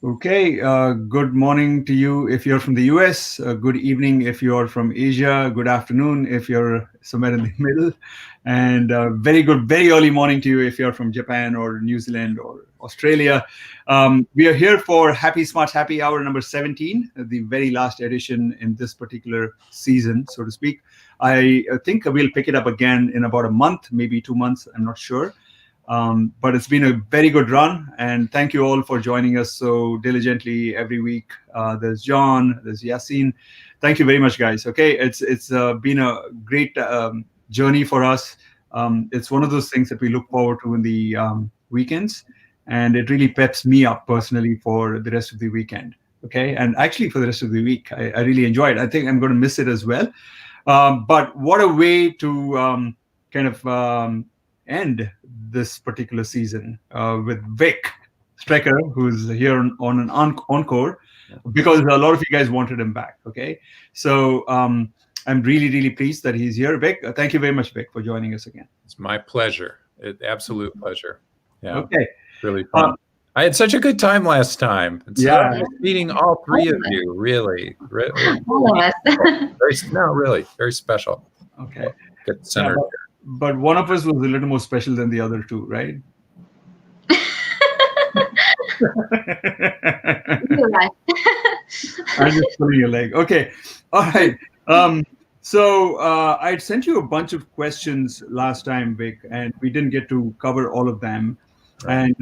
Okay, good morning to you if you're from the US, good evening if you're from Asia, good afternoon if you're somewhere in the middle, and very good, very early morning to you if you're from Japan or New Zealand or Australia. We are here for Happy Smart Happy Hour number 17, the very last edition in this particular season, so to speak. I think we'll pick it up again in about a month, maybe 2 months, I'm not sure. But it's been a very good run, and thank you all for joining us so diligently every week. There's John, there's Yasin. Thank you very much, guys. Okay, it's been a great journey for us. It's one of those things that we look forward to in the weekends, and it really peps me up personally for the rest of the weekend. Okay, and actually for the rest of the week, I really enjoy it. I think I'm going to miss it as well. But what a way to end this particular season with Vic Strecher, who's here on an encore, because a lot of you guys wanted him back. Okay, so I'm really, really pleased that he's here. Vic, thank you very much, Vic, for joining us again. It's my pleasure. Absolute pleasure. Yeah. Okay. Really fun. I had such a good time last time. Yeah. Meeting all three of you, really. All of us. Really, very special. Okay. Get centered. But one of us was a little more special than the other two, right? You're right. I'm just pulling your leg. Okay. All right. So I sent you a bunch of questions last time, Vic, and we didn't get to cover all of them. And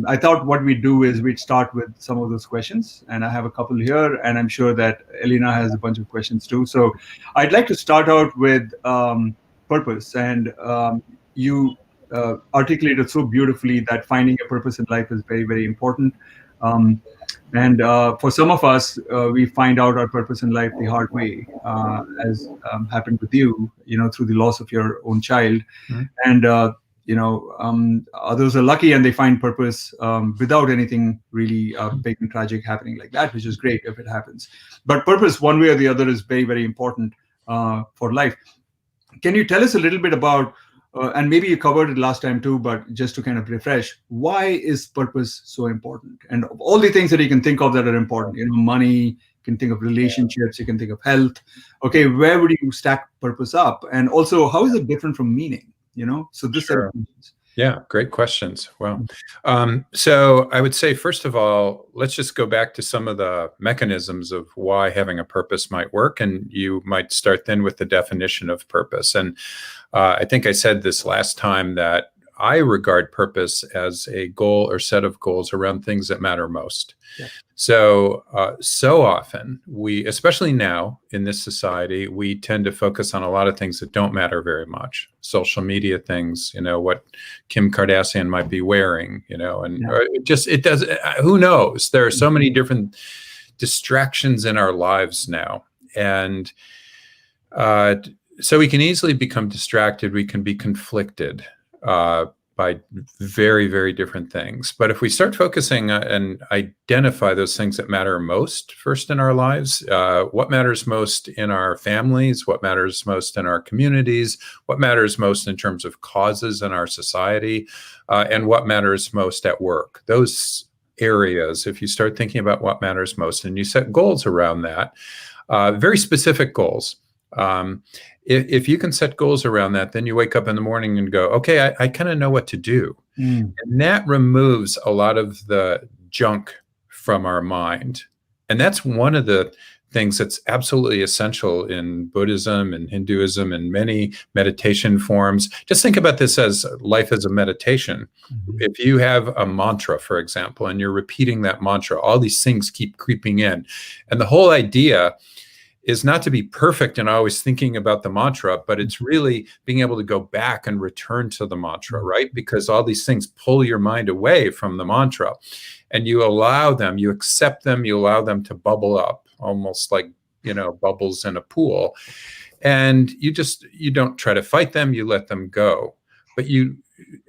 I thought what we'd do is we'd start with some of those questions. And I have a couple here, and I'm sure that Elena has a bunch of questions too. So I'd like to start out with purpose. And you articulated so beautifully that finding a purpose in life is very, very important. And for some of us, we find out our purpose in life the hard way, as happened with you, through the loss of your own child. Mm-hmm. And others are lucky and they find purpose without anything really big and tragic happening like that, which is great if it happens. But purpose, one way or the other, is very, very important for life. Can you tell us a little bit about, and maybe you covered it last time too, but just to kind of refresh, why is purpose so important? And all the things that you can think of that are important, money, you can think of relationships, you can think of health. Okay, where would you stack purpose up? And also, how is it different from meaning? So this set of questions. Yeah, great questions. Well, so I would say, first of all, let's just go back to some of the mechanisms of why having a purpose might work. And you might start then with the definition of purpose. And I think I said this last time that I regard purpose as a goal or set of goals around things that matter most. Yeah. So often we, especially now in this society, we tend to focus on a lot of things that don't matter very much. Social media things, what Kim Kardashian might be wearing, and it does. Who knows? There are so many different distractions in our lives now, and so we can easily become distracted. We can be conflicted by very, very different things. But if we start focusing and identify those things that matter most first in our lives, what matters most in our families, what matters most in our communities, what matters most in terms of causes in our society, and what matters most at work, those areas, if you start thinking about what matters most and you set goals around that, very specific goals. If you can set goals around that, then you wake up in the morning and go, okay, I kind of know what to do. And that removes a lot of the junk from our mind. And that's one of the things that's absolutely essential in Buddhism and Hinduism and many meditation forms. Just think about this as life as a meditation. Mm-hmm. If you have a mantra, for example, and you're repeating that mantra, all these things keep creeping in. And the whole idea is not to be perfect and always thinking about the mantra, but it's really being able to go back and return to the mantra, right? Because all these things pull your mind away from the mantra, and you allow them, you accept them, you allow them to bubble up, almost like, bubbles in a pool. And you don't try to fight them, you let them go. But you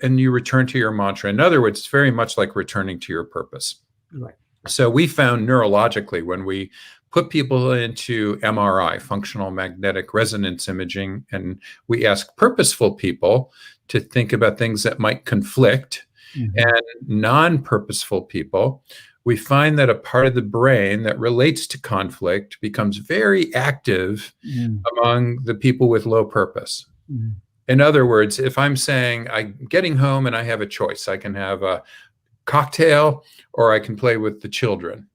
return to your mantra. In other words, it's very much like returning to your purpose. Right. So we found neurologically, when we put people into MRI, functional magnetic resonance imaging, and we ask purposeful people to think about things that might conflict, and non-purposeful people, we find that a part of the brain that relates to conflict becomes very active among the people with low purpose. In other words, if I'm saying I'm getting home and I have a choice, I can have a cocktail or I can play with the children.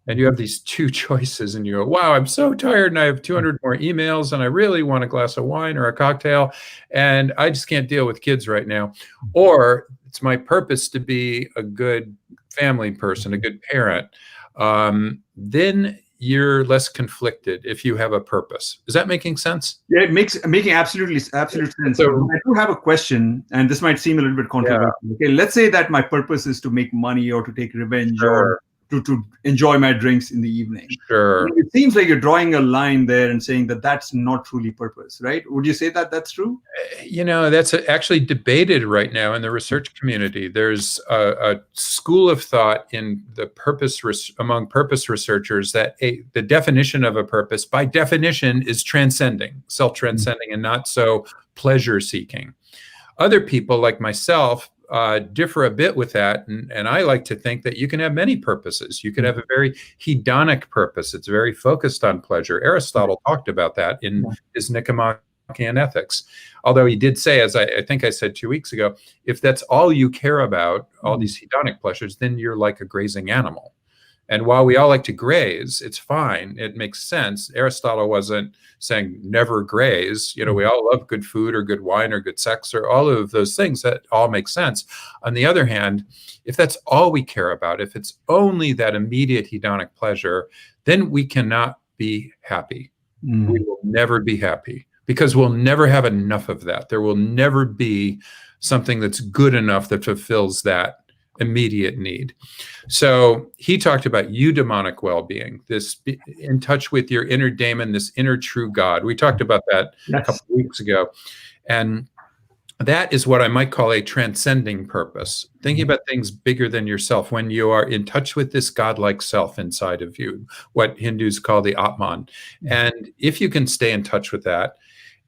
And you have these two choices and you go, wow, I'm so tired and I have 200 more emails and I really want a glass of wine or a cocktail and I just can't deal with kids right now. Or it's my purpose to be a good family person, a good parent. Then you're less conflicted if you have a purpose. Is that making sense? Yeah, it making absolute sense. So I do have a question, and this might seem a little bit controversial. Yeah. Okay, let's say that my purpose is to make money or to take revenge or to enjoy my drinks in the evening. Sure. It seems like you're drawing a line there and saying that that's not truly purpose, right? Would you say that that's true? That's actually debated right now in the research community. There's a school of thought in the among purpose researchers that the definition of a purpose, by definition, is transcending, self-transcending, and not so pleasure-seeking. Other people, like myself, differ a bit with that. And I like to think that you can have many purposes. You can have a very hedonic purpose. It's very focused on pleasure. Aristotle talked about that in his Nicomachean Ethics. Although he did say, as I think I said 2 weeks ago, if that's all you care about, all these hedonic pleasures, then you're like a grazing animal. And while we all like to graze, it's fine. It makes sense. Aristotle wasn't saying never graze. We all love good food or good wine or good sex or all of those things. That all makes sense. On the other hand, if that's all we care about, if it's only that immediate hedonic pleasure, then we cannot be happy. We will never be happy because we'll never have enough of that. There will never be something that's good enough that fulfills that immediate need. So he talked about eudaimonic well-being, this in touch with your inner daemon, this inner true God. We talked about that a couple of weeks ago. And that is what I might call a transcending purpose, thinking about things bigger than yourself when you are in touch with this godlike self inside of you, what Hindus call the Atman. And if you can stay in touch with that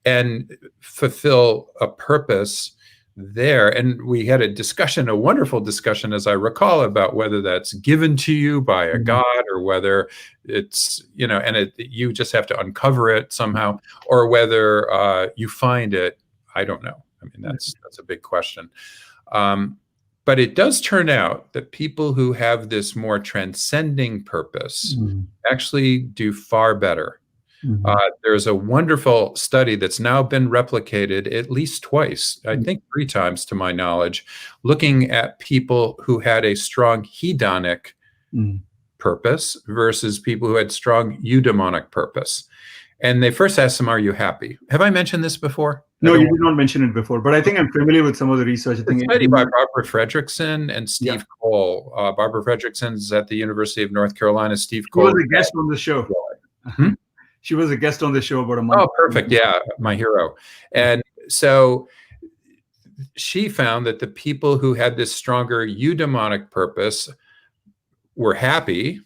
and fulfill a purpose there, and we had a wonderful discussion, as I recall, about whether that's given to you by a god or whether it's, you just have to uncover it somehow, or whether you find it. I don't know. I mean, that's a big question. But it does turn out that people who have this more transcending purpose actually do far better. There's a wonderful study that's now been replicated at least twice, I think 3 times to my knowledge, looking at people who had a strong hedonic purpose versus people who had strong eudaimonic purpose. And they first asked them, are you happy? Have I mentioned this before? No, you did not mention it before, but I think I'm familiar with some of the research. It's a study by Barbara Fredrickson and Steve Cole. Barbara Fredrickson is at the University of North Carolina. Steve Cole was a guest on the show. She was a guest on the show about a month. Oh, perfect. Yeah, my hero. And so she found that the people who had this stronger eudaimonic purpose were happy,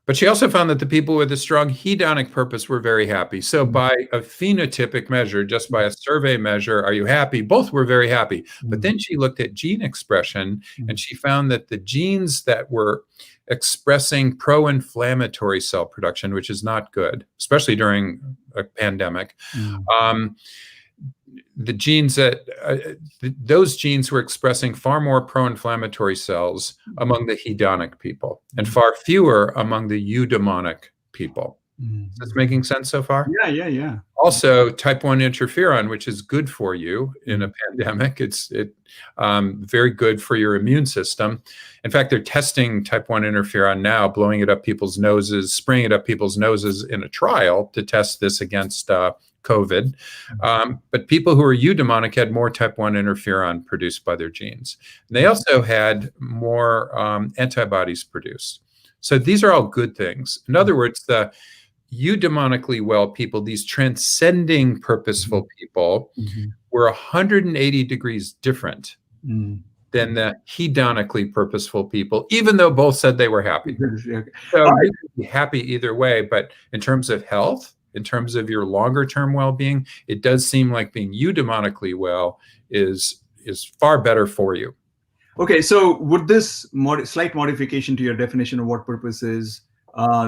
but she also found that the people with a strong hedonic purpose were very happy. So by a phenotypic measure, just by a survey measure, are you happy? Both were very happy. But then she looked at gene expression and she found that the genes that were expressing pro-inflammatory cell production, which is not good, especially during a pandemic. The genes those genes were expressing far more pro-inflammatory cells among the hedonic people and far fewer among the eudaimonic people. Is this making sense so far? Yeah. Also, type 1 interferon, which is good for you in a pandemic. It's very good for your immune system. In fact, they're testing type 1 interferon now, blowing it up people's noses, spraying it up people's noses in a trial to test this against COVID. But people who are eudaimonic had more type 1 interferon produced by their genes. And they also had more antibodies produced. So these are all good things. In other words, the eudaimonically well people, these transcending purposeful people, were 180 degrees different than the hedonically purposeful people, even though both said they were happy. So you can be happy either way, but in terms of health, in terms of your longer term well-being, it does seem like being eudaimonically well is far better for you. Okay, so would this slight modification to your definition of what purpose is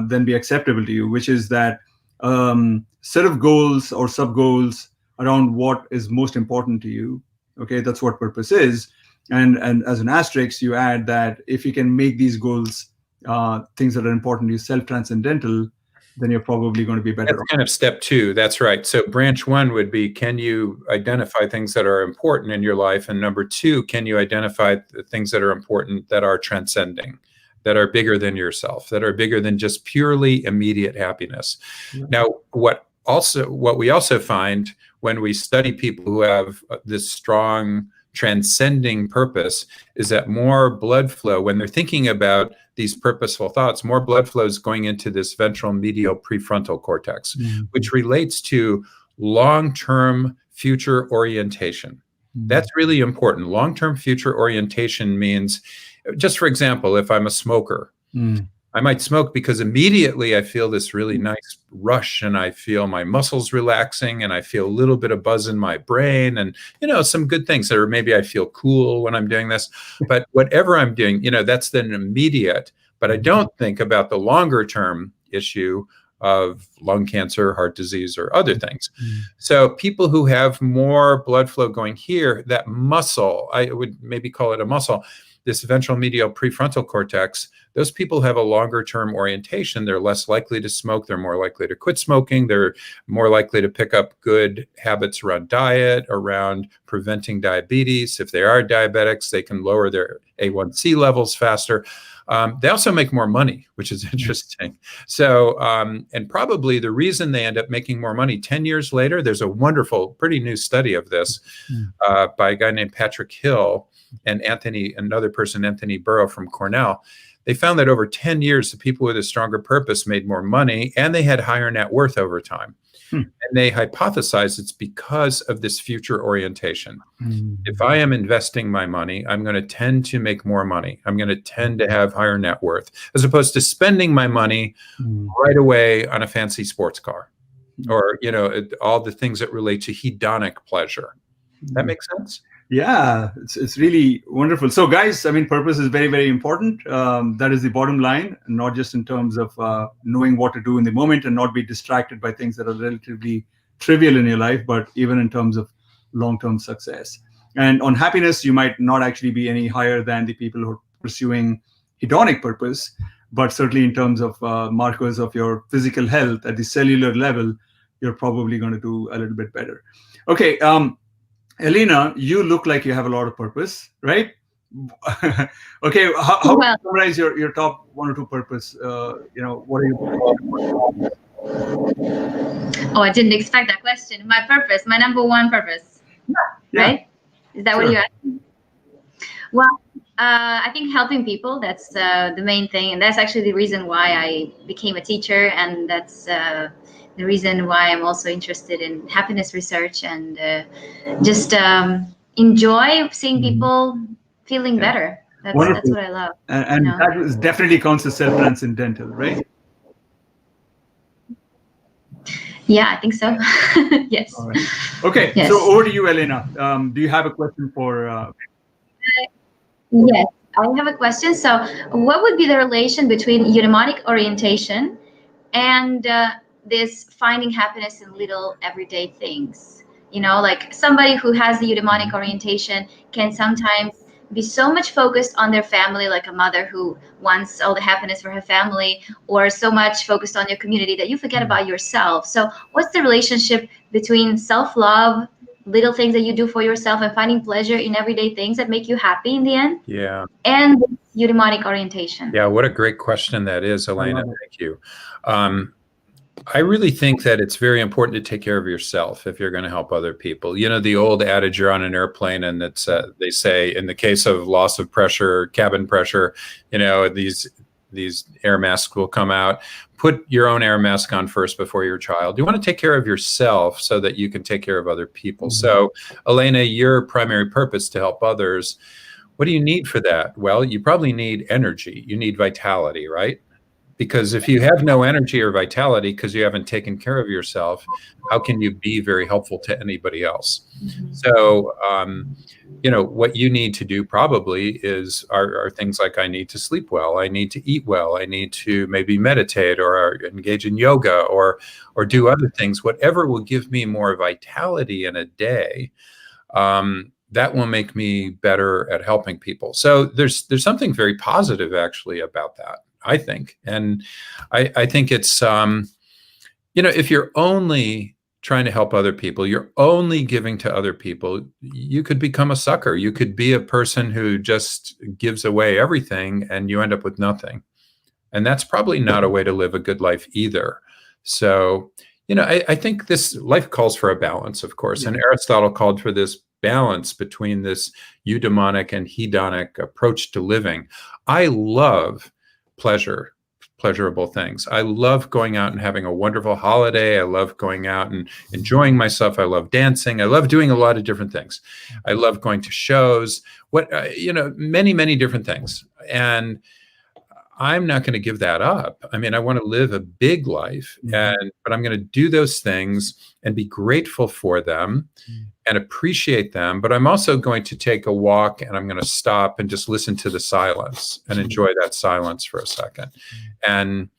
then be acceptable to you, which is that set of goals or sub-goals around what is most important to you? Okay, that's what purpose is. And as an asterisk, you add that if you can make these goals things that are important to you self-transcendental, then you're probably going to be better. That's kind of step 2. That's right. So branch 1 would be, can you identify things that are important in your life? And number 2, can you identify the things that are important that are transcending, that are bigger than yourself, that are bigger than just purely immediate happiness? Yeah. Now, what we also find when we study people who have this strong transcending purpose is that more blood flow, when they're thinking about these purposeful thoughts, more blood flow is going into this ventral medial prefrontal cortex, which relates to long-term future orientation. That's really important. Long-term future orientation means, just for example, if I'm a smoker, I might smoke because immediately I feel this really nice rush and I feel my muscles relaxing and I feel a little bit of buzz in my brain and, some good things, or maybe I feel cool when I'm doing this. But whatever I'm doing, that's then immediate. But I don't think about the longer term issue of lung cancer, heart disease, or other things. So people who have more blood flow going here, that muscle, I would maybe call it a muscle, this ventral medial prefrontal cortex, those people have a longer term orientation. They're less likely to smoke. They're more likely to quit smoking. They're more likely to pick up good habits around diet, around preventing diabetes. If they are diabetics, they can lower their A1C levels faster. They also make more money, which is interesting. So, and probably the reason they end up making more money 10 years later, there's a wonderful, pretty new study of this by a guy named Patrick Hill and another person, Anthony Burrow from Cornell. They found that over 10 years, the people with a stronger purpose made more money and they had higher net worth over time. And they hypothesized it's because of this future orientation. If I am investing my money, I'm going to tend to make more money. I'm going to tend to have higher net worth, as opposed to spending my money right away on a fancy sports car or, all the things that relate to hedonic pleasure. That makes sense? Yeah, it's really wonderful. So guys, purpose is very, very important. That is the bottom line, not just in terms of knowing what to do in the moment and not be distracted by things that are relatively trivial in your life, but even in terms of long-term success. And on happiness, you might not actually be any higher than the people who are pursuing hedonic purpose, but certainly in terms of markers of your physical health at the cellular level, you're probably going to do a little bit better. Okay. Elena, you look like you have a lot of purpose, right? Okay, how would you summarize your top 1 or 2 purpose? What are you? Oh, I didn't expect that question. My purpose, my number 1 purpose, right? Is that what you're asking? Well, I think helping people, that's the main thing. And that's actually the reason why I became a teacher. And that's the reason why I'm also interested in happiness research and just enjoy seeing people feeling better. That's what I love. And that is definitely counts as self-transcendental, right? Yeah, I think so. Yes. All right. Okay, yes. So over to you, Elena. Do you have a question for? Yes, I have a question. So what would be the relation between eudaimonic orientation and this finding happiness in little everyday things? Like somebody who has the eudaimonic orientation can sometimes be so much focused on their family, like a mother who wants all the happiness for her family, or so much focused on your community that you forget about yourself. So what's the relationship between self-love, little things that you do for yourself, and finding pleasure in everyday things that make you happy in the end? Yeah. And eudaimonic orientation. Yeah, what a great question that is, Elena. Thank you. I really think that it's very important to take care of yourself if you're going to help other people. The old adage, you're on an airplane and it's they say in the case of loss of pressure, cabin pressure, these air masks will come out. Put your own air mask on first before your child. You want to take care of yourself so that you can take care of other people. So, Elena, your primary purpose to help others. What do you need for that? Well, you probably need energy. You need vitality, right? Because if you have no energy or vitality because you haven't taken care of yourself, how can you be very helpful to anybody else? So, what you need to do probably are things like, I need to sleep well, I need to eat well, I need to maybe meditate or engage in yoga or do other things, whatever will give me more vitality in a day. That will make me better at helping people. So there's something very positive actually about that, I think. And I think it's, if you're only trying to help other people, you're only giving to other people, you could become a sucker. You could be a person who just gives away everything and you end up with nothing. And that's probably not a way to live a good life either. So, I think this life calls for a balance, of course. And Aristotle called for this balance between this eudaimonic and hedonic approach to living. I love pleasurable things. I love going out and having a wonderful holiday. I love going out and enjoying myself. I love dancing. I love doing a lot of different things. I love going to shows, many, many different things. And I'm not going to give that up. I mean, I want to live a big life, but I'm going to do those things and be grateful for them and appreciate them. But I'm also going to take a walk and I'm going to stop and just listen to the silence and enjoy that silence for a second. And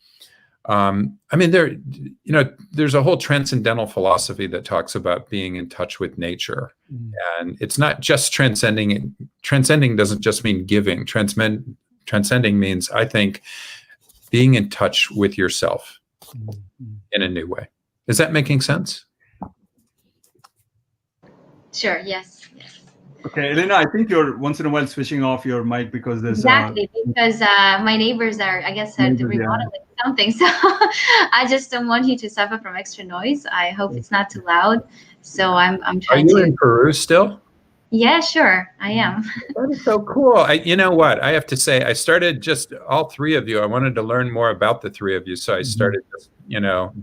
there's a whole transcendental philosophy that talks about being in touch with nature. And it's not just transcending. Transcending doesn't just mean giving. Transcending means, I think, being in touch with yourself in a new way. Is that making sense? Sure. Yes. Okay, Elena, I think you're once in a while switching off your mic because there's because my neighbors are, I guess, remodeling something. So I just don't want you to suffer from extra noise. I hope it's not too loud. So I'm trying to. Are you in Peru still? Yeah, sure, I am. That is so cool. You know what? I have to say, I started just all three of you. I wanted to learn more about the three of you. So I started just,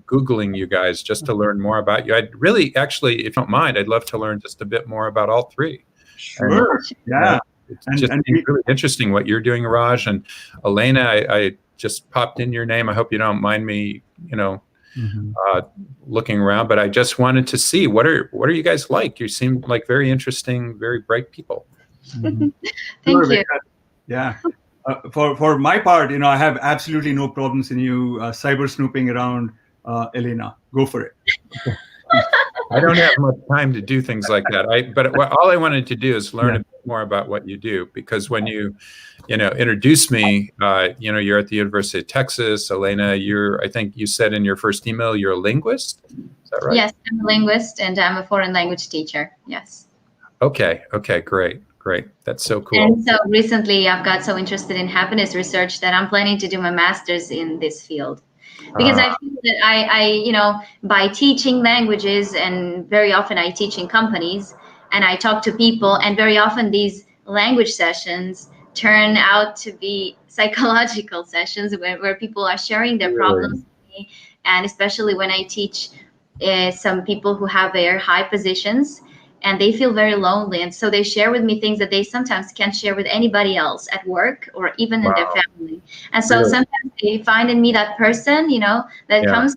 Googling you guys just to learn more about you. I'd really, actually, if you don't mind, I'd love to learn just a bit more about all three. Sure. Yeah. It's really interesting what you're doing, Raj. And Elena, I just popped in your name. I hope you don't mind me, looking around, but I just wanted to see what are you guys like? You seem like very interesting, very bright people. Thank you. Yeah. For my part, I have absolutely no problems in you cyber snooping around Elena. Go for it. I don't have much time to do things like that. But all I wanted to do is learn a bit more about what you do, because when you introduced me, you're at the University of Texas. Elena, I think you said in your first email, you're a linguist. Is that right? Yes, I'm a linguist and I'm a foreign language teacher. Yes. Okay. Great. That's so cool. And so recently I've got so interested in happiness research that I'm planning to do my master's in this field. Because I feel that I by teaching languages, and very often I teach in companies and I talk to people, and very often these language sessions turn out to be psychological sessions where people are sharing their problems with me. And especially when I teach some people who have very high positions and they feel very lonely. And so they share with me things that they sometimes can't share with anybody else at work or even in their family. And so sometimes they find in me that person, that comes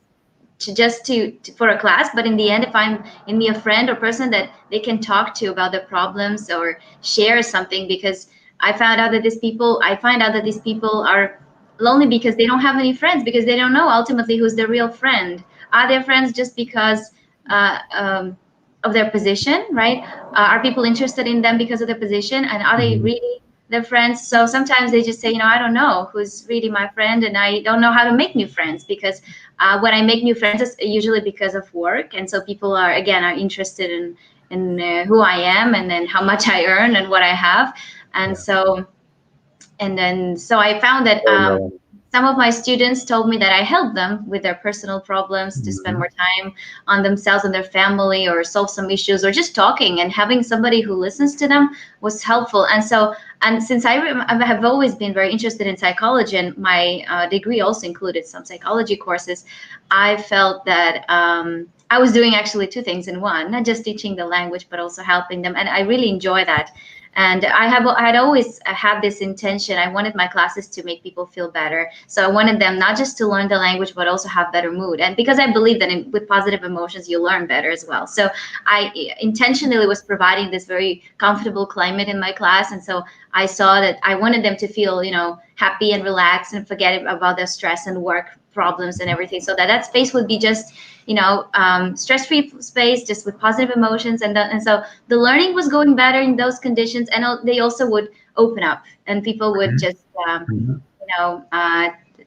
for a class, but in the end, they find in me a friend or person that they can talk to about their problems or share something, because I find out that these people are lonely because they don't have any friends, because they don't know ultimately who's their real friend. Are they friends just because of their position, right? Are people interested in them because of their position? And are they really their friends? So sometimes they just say, I don't know who's really my friend, and I don't know how to make new friends, because when I make new friends, it's usually because of work. And so people are interested in who I am, and then how much I earn and what I have. And so I found that some of my students told me that I helped them with their personal problems, to spend more time on themselves and their family, or solve some issues, or just talking, and having somebody who listens to them was helpful. And since I have always been very interested in psychology, and my degree also included some psychology courses, I felt that I was doing actually two things in one, not just teaching the language, but also helping them. And I really enjoy that. And I had always had this intention. I wanted my classes to make people feel better. So I wanted them not just to learn the language, but also have better mood. And because I believe that with positive emotions, you learn better as well. So I intentionally was providing this very comfortable climate in my class. And so I saw that I wanted them to feel, happy and relaxed and forget about their stress and work problems and everything. So that space would be just, stress-free space, just with positive emotions. And so the learning was going better in those conditions. And they also would open up, and people would just,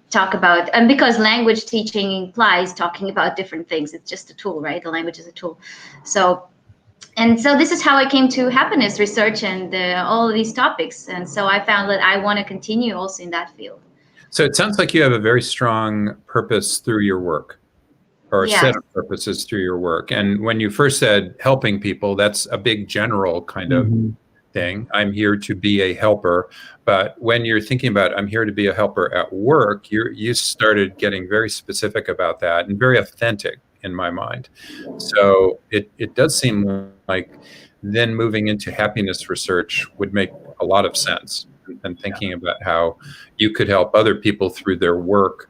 talk about, and because language teaching implies talking about different things, it's just a tool, right? The language is a tool. So this is how I came to happiness research and all of these topics. And so I found that I want to continue also in that field. So it sounds like you have a very strong purpose through your work, or a set of purposes through your work. And when you first said helping people, that's a big general kind of thing. I'm here to be a helper. But when you're thinking about I'm here to be a helper at work, you started getting very specific about that and very authentic in my mind. So it does seem like then moving into happiness research would make a lot of sense, and thinking about how you could help other people through their work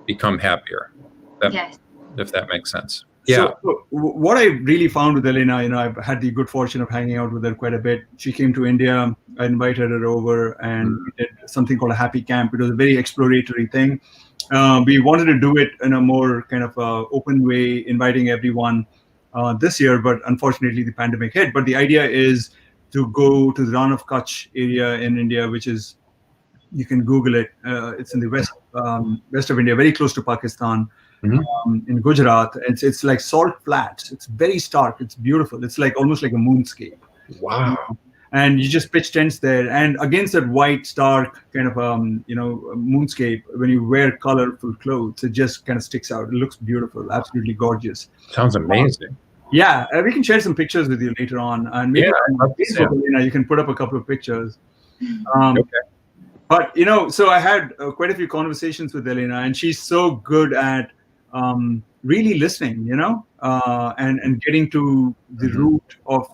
become happier. If that makes sense. Yeah. So what I really found with Elena, I've had the good fortune of hanging out with her quite a bit. She came to India. I invited her over, and we did something called a happy camp. It was a very exploratory thing. We wanted to do it in a more kind of open way, inviting everyone this year, but unfortunately the pandemic hit. But the idea is to go to the Rann of Kutch area in India, which is, you can Google it. It's in the west of India, very close to Pakistan. In Gujarat. It's like salt flats. It's very stark. It's beautiful. It's like almost like a moonscape. Wow. And you just pitch tents there, and against that white, stark kind of moonscape, when you wear colorful clothes, it just kind of sticks out. It looks beautiful, absolutely gorgeous. Sounds amazing. Yeah, we can share some pictures with you later on, and maybe on Facebook, you can put up a couple of pictures. Okay. But so I had quite a few conversations with Elena, and she's so good at really listening, and getting to the root of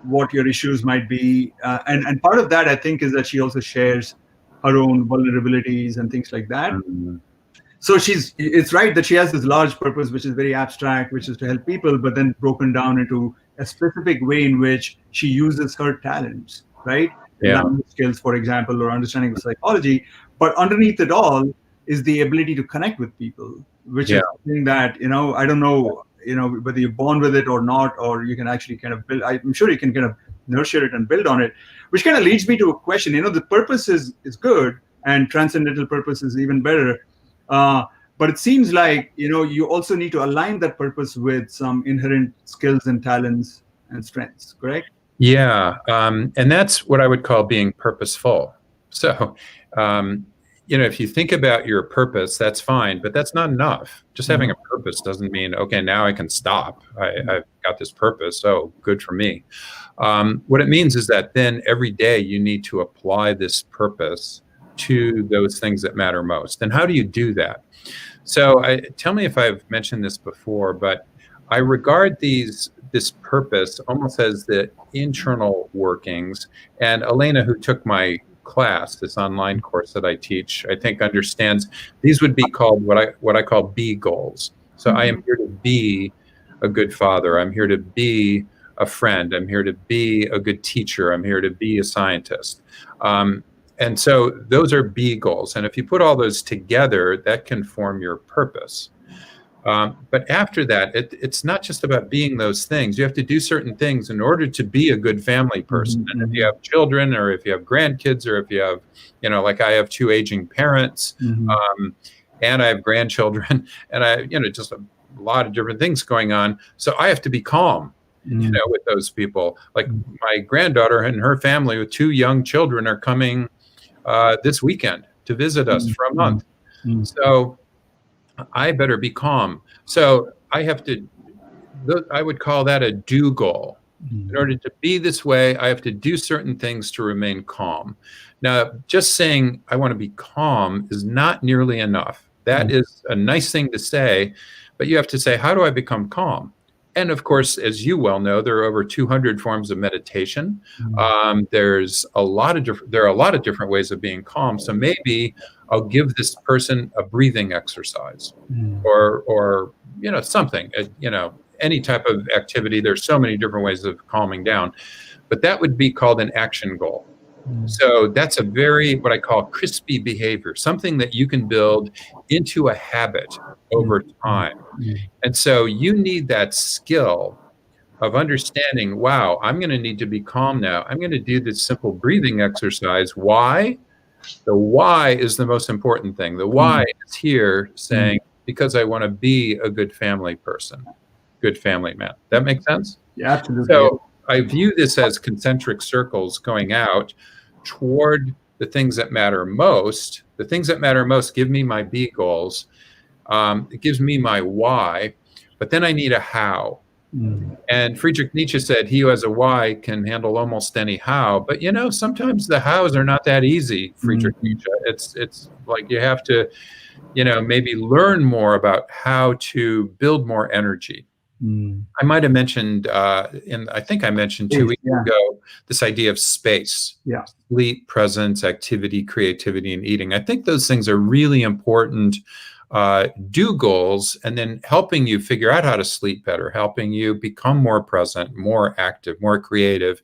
what your issues might be. And part of that, I think, is that she also shares her own vulnerabilities and things like that. So it's right that she has this large purpose, which is very abstract, which is to help people, but then broken down into a specific way in which she uses her talents, right? Language skills, for example, or understanding of psychology. But underneath it all is the ability to connect with people, which is something that, I don't know, whether you're born with it or not, or you can actually kind of build. I'm sure you can kind of nurture it and build on it, which kind of leads me to a question. The purpose is good, and transcendental purpose is even better. But it seems like, you also need to align that purpose with some inherent skills and talents and strengths, correct? Yeah. And that's what I would call being purposeful. So, if you think about your purpose, that's fine, but that's not enough. Just having a purpose doesn't mean, okay, now I can stop. I've got this purpose, so good for me. What it means is that then every day you need to apply this purpose to those things that matter most. And how do you do that? So tell me if I've mentioned this before, but I regard this purpose almost as the internal workings. And Elena, who took my class, this online course that I teach, I think understands these would be called what I call B goals. So I am here to be a good father. I'm here to be a friend. I'm here to be a good teacher. I'm here to be a scientist. And so those are B goals. And if you put all those together, that can form your purpose. But after that, it's not just about being those things. You have to do certain things in order to be a good family person. And if you have children, or if you have grandkids, or if you have, like I have 2 aging parents, and I have grandchildren, and I, just a lot of different things going on. So I have to be calm, with those people. Like my granddaughter and her family with 2 young children are coming this weekend to visit us for a month. So I better be calm. So I have to, I would call that a do goal. In order to be this way, I have to do certain things to remain calm. Now, just saying I want to be calm is not nearly enough. That is a nice thing to say, but you have to say, how do I become calm? And of course, as you well know, there are over 200 forms of meditation. There's a lot of there are a lot of different ways of being calm. So maybe I'll give this person a breathing exercise, or something, any type of activity. There's so many different ways of calming down, but that would be called an action goal. So that's a very, what I call crispy behavior, something that you can build into a habit over time. And so you need that skill of understanding, wow, I'm going to need to be calm now. I'm going to do this simple breathing exercise. Why? The why is the most important thing. The why is here saying, because I want to be a good family person, good family man. That makes sense? Yeah, absolutely. So I view this as concentric circles going out toward the things that matter most. The things that matter most give me my B goals. It gives me my why, but then I need a how. And Friedrich Nietzsche said, he who has a why can handle almost any how. But sometimes the hows are not that easy, Friedrich Nietzsche. It's like you have to, maybe learn more about how to build more energy. I might have mentioned, I think I mentioned 2 weeks ago, this idea of space. Sleep, presence, activity, creativity, and eating. I think those things are really important do goals, and then helping you figure out how to sleep better, helping you become more present, more active, more creative,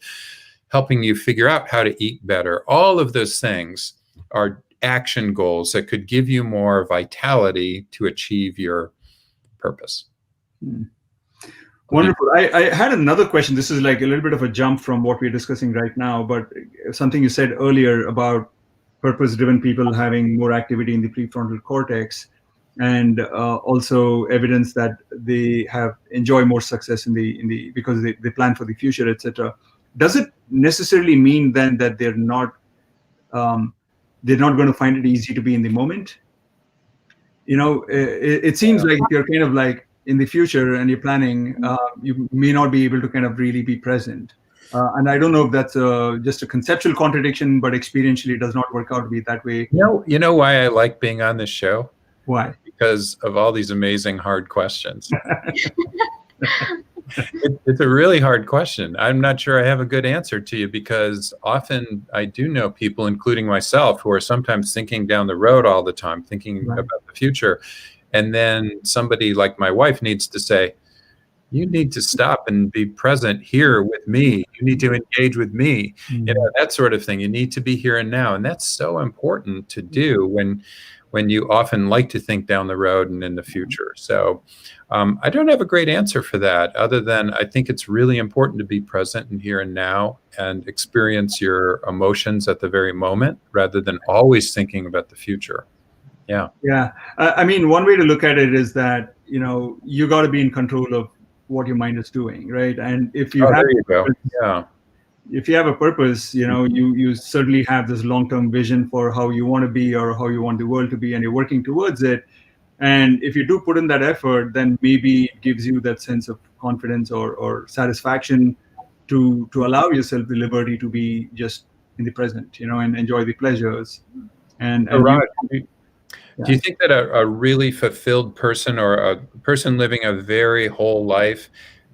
helping you figure out how to eat better. All of those things are action goals that could give you more vitality to achieve your purpose. Wonderful. I had another question. This is like a little bit of a jump from what we're discussing right now, but something you said earlier about purpose-driven people having more activity in the prefrontal cortex, and also evidence that they enjoy more success because they plan for the future, etc. Does it necessarily mean then that they're not going to find it easy to be in the moment? It seems like if you're kind of like in the future and you're planning, you may not be able to kind of really be present. And I don't know if that's just a conceptual contradiction, but experientially it does not work out to be that way. You know why I like being on this show? Why? Because of all these amazing hard questions. It's a really hard question. I'm not sure I have a good answer to you, because often I do know people, including myself, who are sometimes thinking down the road all the time, thinking about the future. And then somebody like my wife needs to say, you need to stop and be present here with me. You need to engage with me, that sort of thing. You need to be here and now. And that's so important to do when you often like to think down the road and in the future. So I don't have a great answer for that, other than I think it's really important to be present and here and now and experience your emotions at the very moment, rather than always thinking about the future. Yeah. I mean, one way to look at it is that, you got to be in control of what your mind is doing, right? And if you if you have a purpose, you certainly have this long-term vision for how you want to be or how you want the world to be, and you're working towards it. And if you do put in that effort, then maybe it gives you that sense of confidence or satisfaction to allow yourself the liberty to be just in the present, and enjoy the pleasures. Do you think that a really fulfilled person, or a person living a very whole life,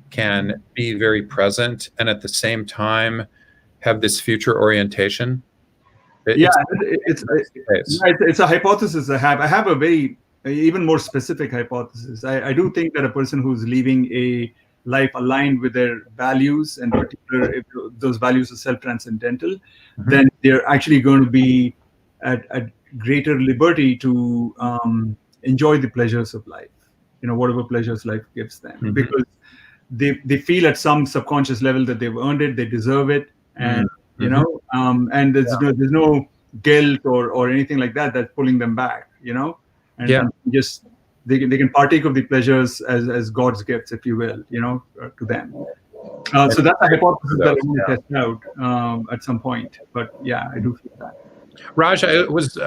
can be very present and at the same time have this future orientation? It's a hypothesis I have. I have a very even more specific hypothesis. I do think that a person who's living a life aligned with their values, and particularly if those values are self-transcendental, then they're actually going to be at greater liberty to enjoy the pleasures of life, whatever pleasures life gives them, because they feel at some subconscious level that they've earned it, they deserve it, and and there's no guilt or anything like that that's pulling them back, and just they can partake of the pleasures as God's gifts, if you will, to them. So that's a hypothesis that I want to test out at some point. But I do feel that. Raj, I was,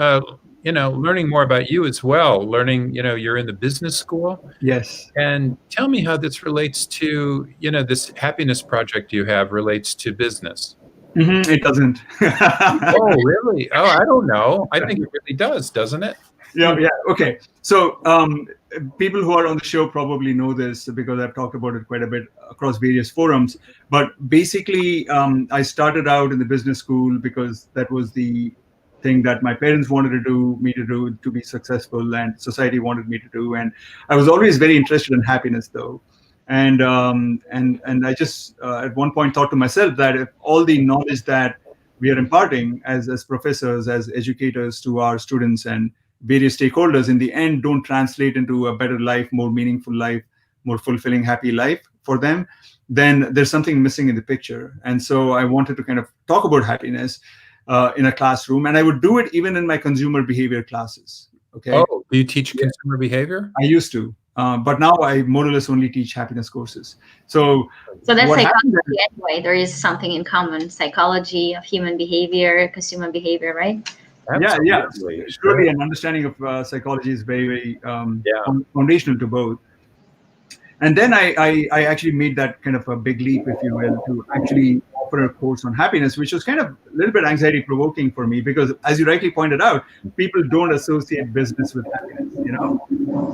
learning more about you as well. Learning, you're in the business school. Yes. And tell me how this relates to, this happiness project you have relates to business. It doesn't. Oh, really? Oh, I don't know. I think it really does, doesn't it? Yeah. Okay. So people who are on the show probably know this because I've talked about it quite a bit across various forums. But basically, I started out in the business school because that was the thing that my parents wanted me to do to be successful, and society wanted me to do. And I was always very interested in happiness, though. And I just at one point thought to myself that if all the knowledge that we are imparting as professors, as educators to our students and various stakeholders in the end don't translate into a better life, more meaningful life, more fulfilling, happy life for them, then there's something missing in the picture. And so I wanted to kind of talk about happiness in a classroom, and I would do it even in my consumer behavior classes. Okay. Oh, do you teach consumer behavior? I used to, but now I more or less only teach happiness courses. So that's what psychology anyway. There is something in common: psychology of human behavior, consumer behavior, right? Absolutely. Yeah. Surely an understanding of psychology is very, very foundational to both. And then I actually made that kind of a big leap, if you will, to actually offer a course on happiness, which was kind of a little bit anxiety provoking for me because, as you rightly pointed out, people don't associate business with happiness, you know.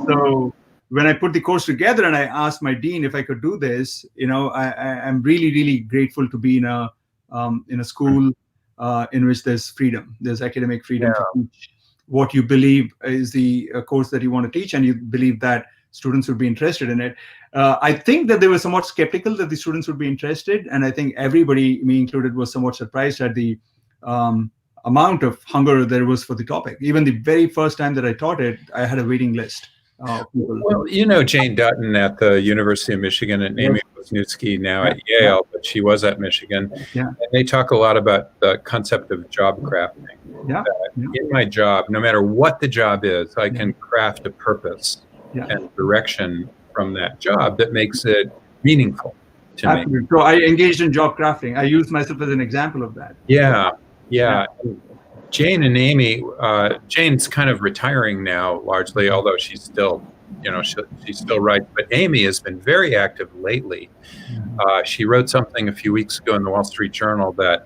So when I put the course together and I asked my dean if I could do this, you know, I'm really, really grateful to be in a school in which there's freedom, there's academic freedom to teach what you believe is the course that you want to teach, and you believe that students would be interested in it. I think that they were somewhat skeptical that the students would be interested, and I think everybody, me included, was somewhat surprised at the amount of hunger there was for the topic. Even the very first time that I taught it, I had a waiting list. Well, you know Jane Dutton at the University of Michigan and Amy Wisniewski now at Yale, but she was at Michigan. Yeah. And they talk a lot about the concept of job crafting. In my job, no matter what the job is, I can craft a purpose and direction from that job that makes it meaningful to me. So I engaged in job crafting. I used myself as an example of that. Yeah. Jane and Amy, Jane's kind of retiring now largely, although she's still, you know, she still writes. But Amy has been very active lately. She wrote something a few weeks ago in the Wall Street Journal that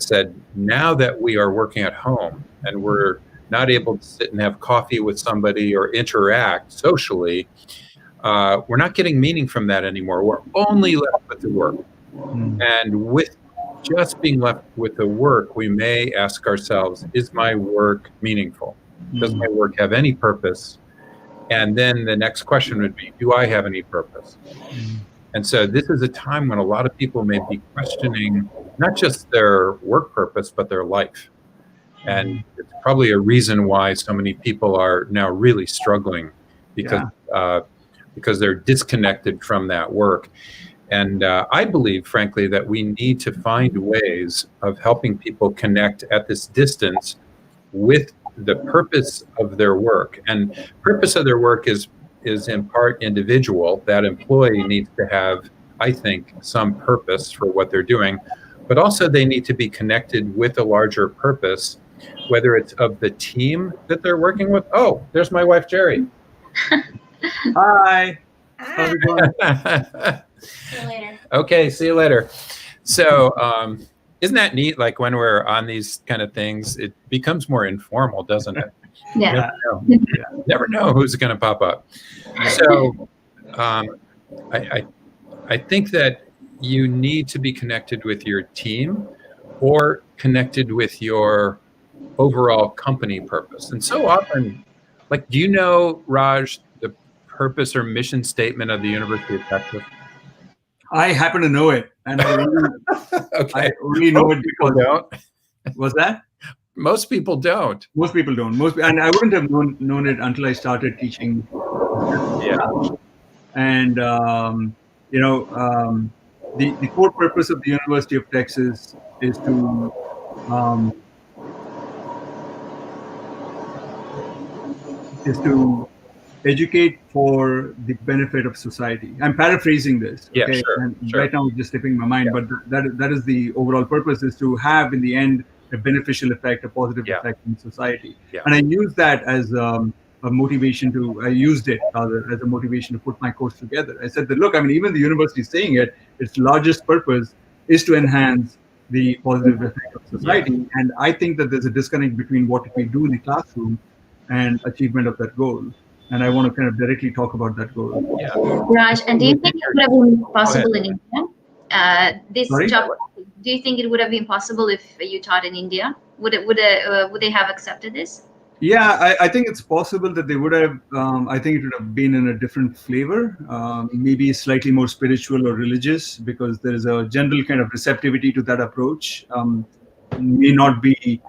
said, now that we are working at home and we're not able to sit and have coffee with somebody or interact socially, we're not getting meaning from that anymore. We're only left with the work. And with just being left with the work, we may ask ourselves, is my work meaningful? Does my work have any purpose? And then the next question would be, do I have any purpose? And so this is a time when a lot of people may be questioning not just their work purpose, but their life. And it's probably a reason why so many people are now really struggling because they're disconnected from that work. And I believe, frankly, that we need to find ways of helping people connect at this distance with the purpose of their work. And purpose of their work is in part individual. That employee needs to have, I think, some purpose for what they're doing, but also they need to be connected with a larger purpose, whether it's of the team that they're working with. Oh, there's my wife, Jerry. Hi. How's it going? See you later. Okay, see you later. So isn't that neat? Like when we're on these kind of things, it becomes more informal, doesn't it? Yeah. Never know who's going to pop up. So I think that you need to be connected with your team or connected with your overall company purpose. And so often, like, do you know, Raj, the purpose or mission statement of the University of Texas? I happen to know it, and I only know it because don't. Was that? Most people don't. Most people don't. And I wouldn't have known it until I started teaching. And the core purpose of the University of Texas is to educate for the benefit of society. I'm paraphrasing this. Yeah, okay? sure, And sure. right now it's just slipping my mind, but that is the overall purpose, is to have in the end a beneficial effect, a positive effect in society. Yeah. And I use that as a motivation I used it rather as a motivation to put my course together. I said that, look, I mean, even the university is saying it, its largest purpose is to enhance the positive effect of society. And I think that there's a disconnect between what we do in the classroom and achievement of that goal. And I want to kind of directly talk about that goal. Yeah. Raj, and do you think it would have been possible in India? This Sorry? job, do you think it would have been possible if you taught in India? Would they have accepted this? Yeah, I think it's possible that they would have. I think it would have been in a different flavor, maybe slightly more spiritual or religious, because there is a general kind of receptivity to that approach. May not be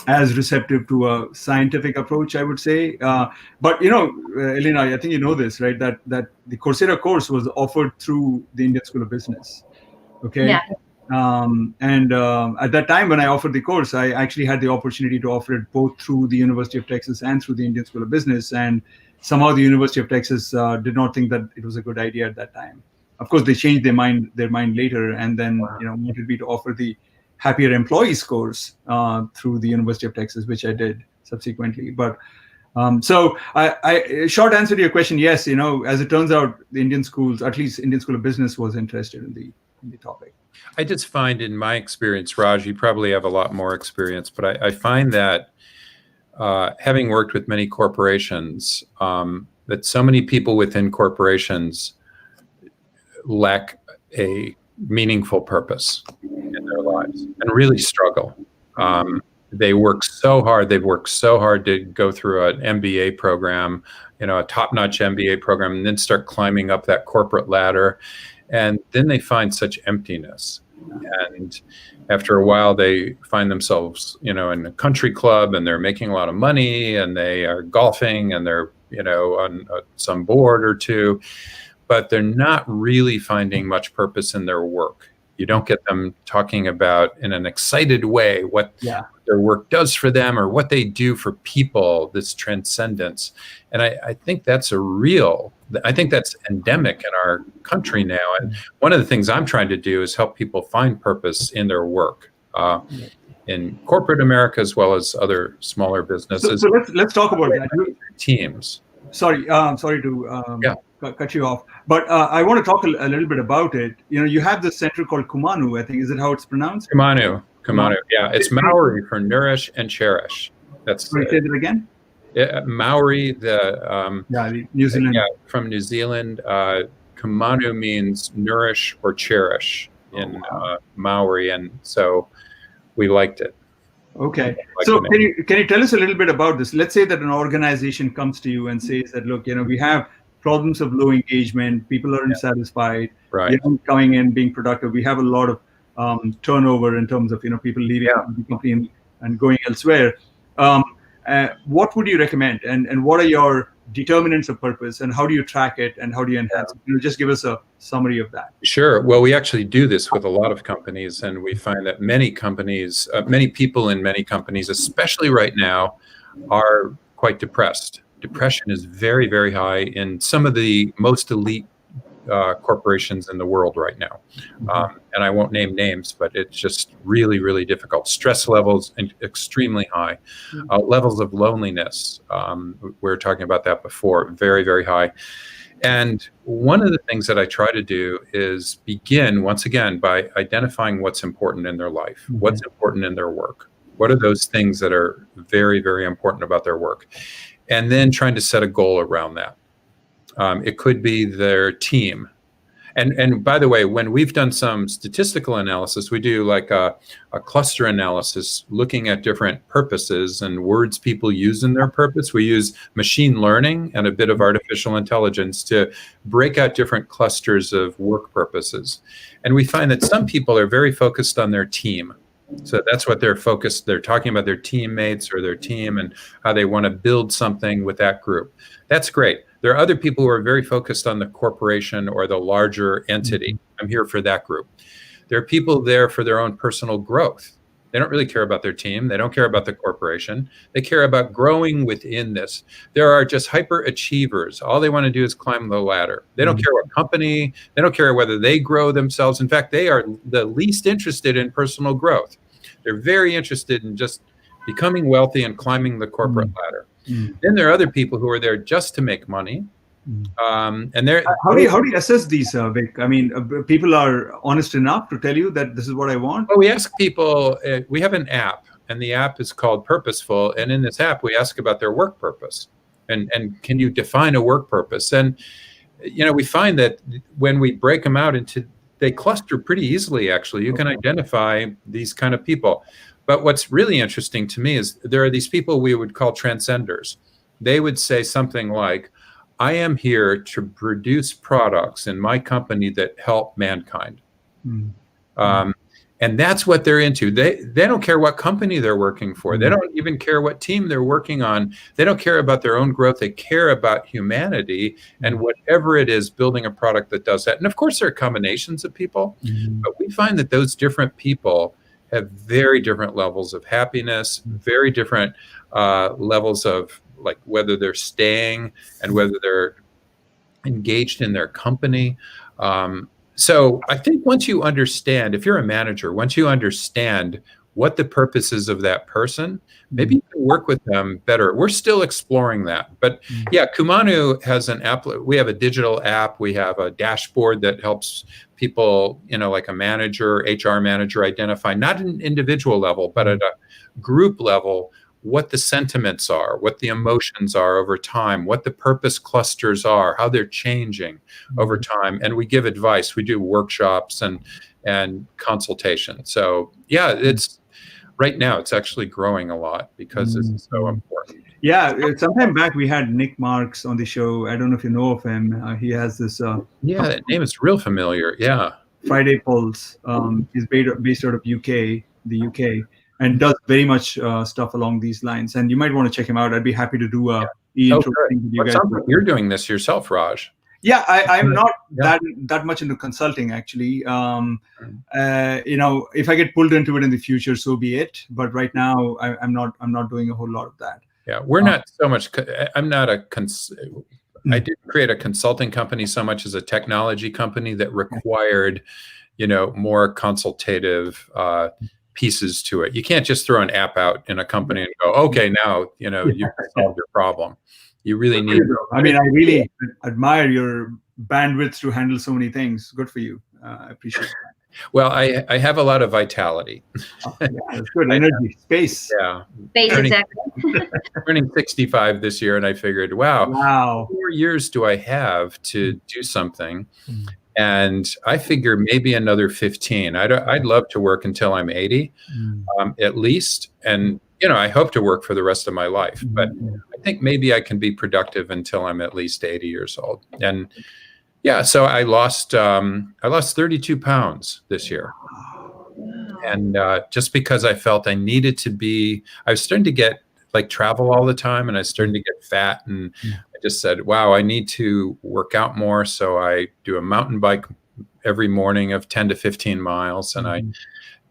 as receptive to a scientific approach, I would say. But Elena, I think you know this, right? That the Coursera course was offered through the Indian School of Business. Okay. Yeah. At that time when I offered the course, I actually had the opportunity to offer it both through the University of Texas and through the Indian School of Business. And somehow the University of Texas did not think that it was a good idea at that time. Of course, they changed their mind later, and then wanted me to offer the Happier Employees course through the University of Texas, which I did subsequently. But so I short answer to your question, yes. As it turns out, the Indian schools, at least Indian School of Business, was interested in the topic. I just find in my experience, Raj, you probably have a lot more experience, but I find that having worked with many corporations, that so many people within corporations lack a meaningful purpose in their lives and really struggle. They work so hard. They've worked so hard to go through an MBA program, a top-notch MBA program, and then start climbing up that corporate ladder. And then they find such emptiness. And after a while, they find themselves, in a country club, and they're making a lot of money, and they are golfing, and they're, on some board or two, but they're not really finding much purpose in their work. You don't get them talking about in an excited way what their work does for them or what they do for people, this transcendence. And I think that's endemic in our country now. And one of the things I'm trying to do is help people find purpose in their work, in corporate America as well as other smaller businesses. So let's talk about that. Teams. Sorry to cut you off, but I want to talk a little bit about it. You have this center called Kumanu, I think. Is it how it's pronounced? Kumanu. Yeah, it's Maori for nourish and cherish. That's. Sorry, say that again. Maori, the New Zealand. Yeah, from New Zealand. Kumanu means nourish or cherish in Maori, and so we liked it. Okay, so can you tell us a little bit about this? Let's say that an organization comes to you and says that, look, we have problems of low engagement, people are unsatisfied, right? Coming in, being productive. We have a lot of turnover in terms of people leaving the company and going elsewhere. What would you recommend, and what are your determinants of purpose, and how do you track it, and how do you enhance it? Just give us a summary of that. Sure. Well, we actually do this with a lot of companies, and we find that many companies, many people in many companies, especially right now, are quite depressed. Depression is very, very high in some of the most elite corporations in the world right now. And I won't name names, but it's just really, really difficult. Stress levels extremely high. Levels of loneliness, we were talking about that before, very, very high. And one of the things that I try to do is begin, once again, by identifying what's important in their life, what's important in their work. What are those things that are very, very important about their work? And then trying to set a goal around that. It could be their team. And by the way, when we've done some statistical analysis, we do like a cluster analysis looking at different purposes and words people use in their purpose. We use machine learning and a bit of artificial intelligence to break out different clusters of work purposes. And we find that some people are very focused on their team. So that's what they're focused. They're talking about their teammates or their team and how they want to build something with that group. That's great. There are other people who are very focused on the corporation or the larger entity. I'm here for that group. There are people there for their own personal growth. They don't really care about their team. They don't care about the corporation. They care about growing within this. There are just hyper achievers. All they want to do is climb the ladder. They don't care what company. They don't care whether they grow themselves. In fact, they are the least interested in personal growth. They're very interested in just becoming wealthy and climbing the corporate ladder. Then there are other people who are there just to make money. And there, How do you assess these, Vic? I mean, people are honest enough to tell you that this is what I want? well, we ask people, we have an app, and the app is called Purposeful. And in this app, we ask about their work purpose. And can you define a work purpose? And, we find that when we break them out they cluster pretty easily, actually. You can identify these kind of people. But what's really interesting to me is there are these people we would call transcenders. They would say something like, I am here to produce products in my company that help mankind. And that's what they're into. They don't care what company they're working for. They don't even care what team they're working on. They don't care about their own growth. They care about humanity and whatever it is, building a product that does that. And of course, there are combinations of people, but we find that those different people have very different levels of happiness, very different levels of like whether they're staying and whether they're engaged in their company. So I think once you understand, if you're a manager, once you understand what the purpose is of that person, maybe you can work with them better. We're still exploring that. But yeah, Kumanu has an app. We have a digital app. We have a dashboard that helps people, like a manager, HR manager, identify, not at an individual level, but at a group level, what the sentiments are, what the emotions are over time, what the purpose clusters are, how they're changing over time. And we give advice. We do workshops and consultation. So yeah, right now it's actually growing a lot because this is so important. Yeah, sometime back we had Nick Marks on the show. I don't know if you know of him. He has this. That name is real familiar. Yeah. Friday Pulse. He's based out of the UK. And does very much stuff along these lines. And you might want to check him out. I'd be happy to do a intro thing with you guys. You're doing this yourself, Raj. Yeah, I'm not that much into consulting, actually. If I get pulled into it in the future, so be it. But right now, I'm not doing a whole lot of that. Yeah, we're not so much. I'm not I didn't create a consulting company so much as a technology company that required, more consultative pieces to it. You can't just throw an app out in a company and go, okay, now, you've solved your problem. You really need. I mean, I really admire your bandwidth to handle so many things. Good for you. I appreciate that. Well, I have a lot of vitality. That's good. Energy, space. Yeah. Space, exactly. Turning 65 this year, and I figured, wow. 4 years do I have to do something? And I figure maybe another 15. I'd love to work until I'm 80, at least. And, I hope to work for the rest of my life. But I think maybe I can be productive until I'm at least 80 years old. And yeah, so I lost 32 pounds this year. And just because I felt I needed to I was starting to get travel all the time, and I was starting to get fat, and I just said, wow, I need to work out more. So I do a mountain bike every morning of 10 to 15 miles, and I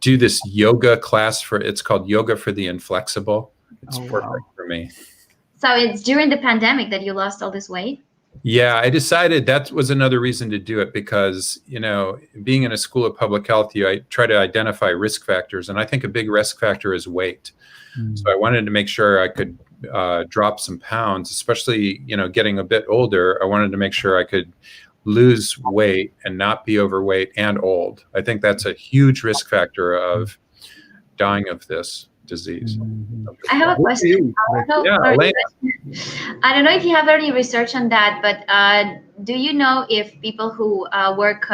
do this yoga class it's called Yoga for the Inflexible. It's perfect for me. So it's during the pandemic that you lost all this weight? Yeah, I decided that was another reason to do it because, being in a school of public health, I try to identify risk factors. And I think a big risk factor is weight. So I wanted to make sure I could drop some pounds, especially, getting a bit older. I wanted to make sure I could lose weight and not be overweight and old. I think that's a huge risk factor of dying of this disease. I have a question. I don't know if you have any research on that, but do you know if people who work,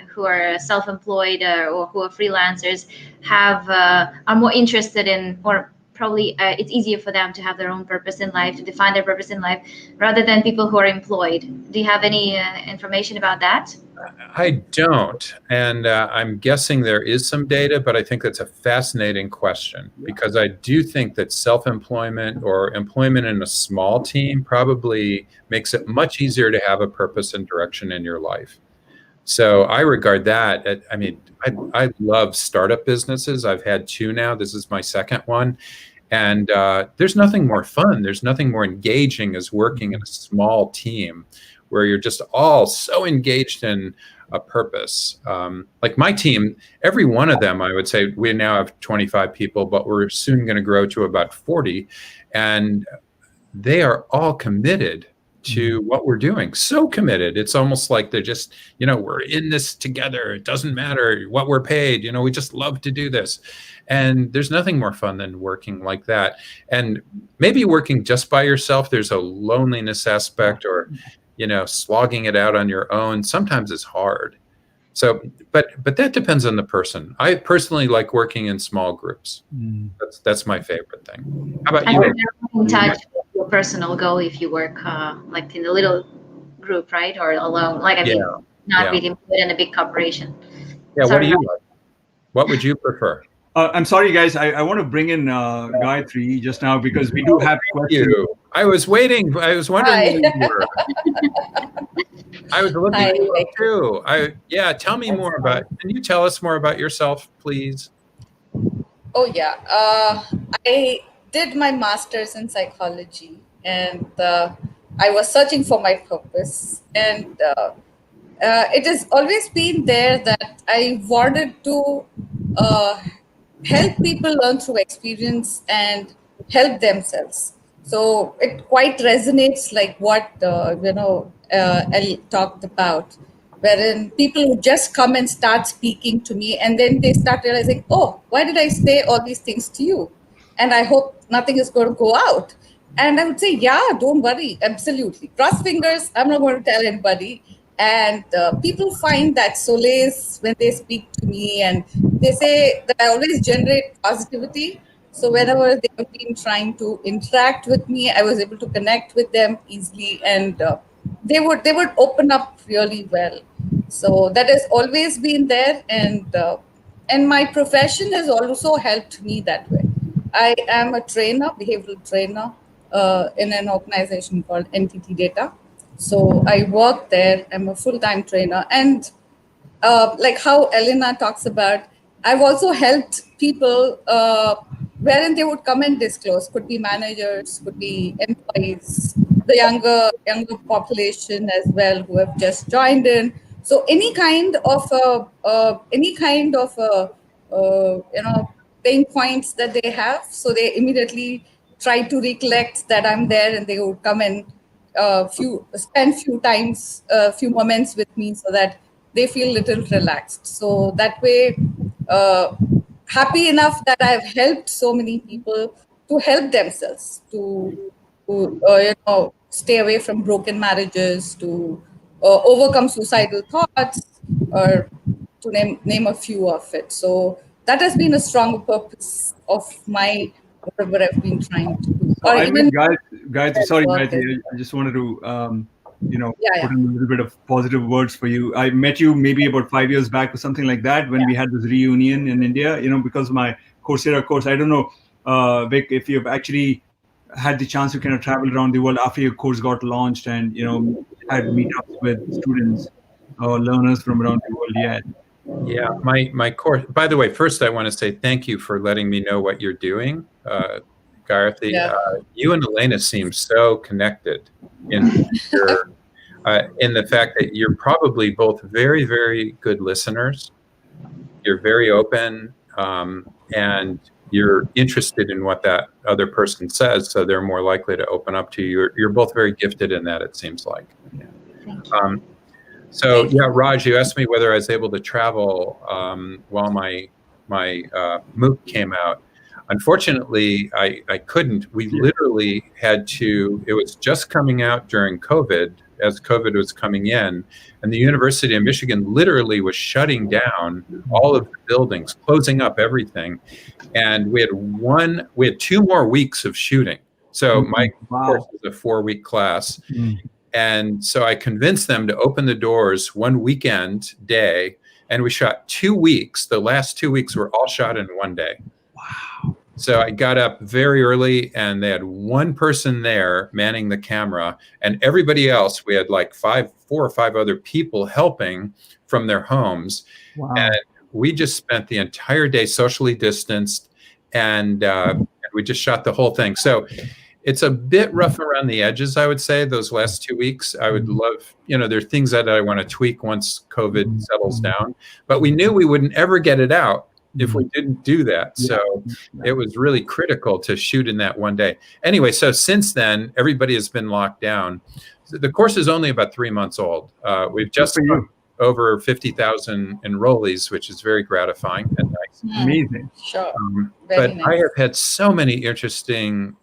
who are self-employed or who are freelancers, are more interested in, or probably it's easier for them to have their own purpose in life, to define their purpose in life, rather than people who are employed? Do you have any information about that? I don't. And I'm guessing there is some data, but I think that's a fascinating question because I do think that self-employment or employment in a small team probably makes it much easier to have a purpose and direction in your life. So I regard that. I love startup businesses. I've had 2 now. This is my second one. And there's nothing more fun. There's nothing more engaging as working in a small team where you're just all so engaged in a purpose. Like my team, every one of them, I would say we now have 25 people, but we're soon going to grow to about 40. And they are all committed to what we're doing. So committed. It's almost like they're just, we're in this together. It doesn't matter what we're paid. We just love to do this. And there's nothing more fun than working like that. And maybe working just by yourself, there's a loneliness aspect, or, slogging it out on your own. Sometimes it's hard. So, but that depends on the person. I personally like working in small groups. That's my favorite thing. How about you? And you're in touch with your personal goal if you work like in a little group, right? Or alone, like, not really put in a big corporation. Yeah. What do you like? What would you prefer? I'm sorry, guys. I want to bring in Gayatri just now because we do have questions. I was waiting. I was wondering where you were. I was looking for you too. Tell me more about. Can you tell us more about yourself, please? Oh yeah. I did my master's in psychology, and I was searching for my purpose, and it has always been there that I wanted to help people learn through experience and help themselves. So it quite resonates like what Ellie talked about, wherein people who just come and start speaking to me, and then they start realizing, oh, why did I say all these things to you? And I hope nothing is going to go out. And I would say, yeah, don't worry, absolutely. Cross fingers, I'm not going to tell anybody. And people find that solace when they speak to me, and they say that I always generate positivity. So whenever they have been trying to interact with me, I was able to connect with them easily, and they would open up really well. So that has always been there, and my profession has also helped me that way. I am a trainer, behavioral trainer, in an organization called Entity Data. So I work there. I'm a full-time trainer, and like how Elena talks about, I've also helped people wherein they would come and disclose. Could be managers, could be employees, the younger population as well who have just joined in. So any kind of pain points that they have, so they immediately try to recollect that I'm there, and they would come and spend few moments with me so that they feel a little relaxed. So that way, happy enough that I've helped so many people to help themselves to stay away from broken marriages, to overcome suicidal thoughts, or to name a few of it. So that has been a strong purpose of my whatever I've been trying to do. Or even guys, sorry, Gayatri, I just wanted to put in a little bit of positive words for you. I met you maybe about 5 years back or something like that when we had this reunion in India, because of my Coursera course. I don't know, Vic, if you've actually had the chance to kind of travel around the world after your course got launched and, had meetups with students or learners from around the world yet. Yeah, my course, by the way, first I want to say thank you for letting me know what you're doing, Gayatri. You and Elena seem so connected in the fact that you're probably both very, very good listeners. You're very open, and you're interested in what that other person says, so they're more likely to open up to you. You're both very gifted in that, it seems like. So yeah, Raj, you asked me whether I was able to travel while my MOOC came out. Unfortunately, I couldn't. We literally had to, it was just coming out during COVID, as COVID was coming in, and the University of Michigan literally was shutting down all of the buildings, closing up everything. And we had 2 more weeks of shooting. So my course was a 4-week class. And so I convinced them to open the doors one weekend day, and we shot 2 weeks. The last 2 weeks were all shot in one day. Wow. So I got up very early, and they had one person there manning the camera, and everybody else, we had like 4 or 5 other people helping from their homes. Wow. And we just spent the entire day socially distanced, and we just shot the whole thing. So it's a bit rough around the edges, I would say, those last 2 weeks. I would love, there are things that I want to tweak once COVID settles down, but we knew we wouldn't ever get it out if we didn't do that. So it was really critical to shoot in that one day. Anyway, so since then, everybody has been locked down. The course is only about 3 months old. We've just over 50,000 enrollees, which is very gratifying and nice. Amazing. Sure. But nice. I have had so many interesting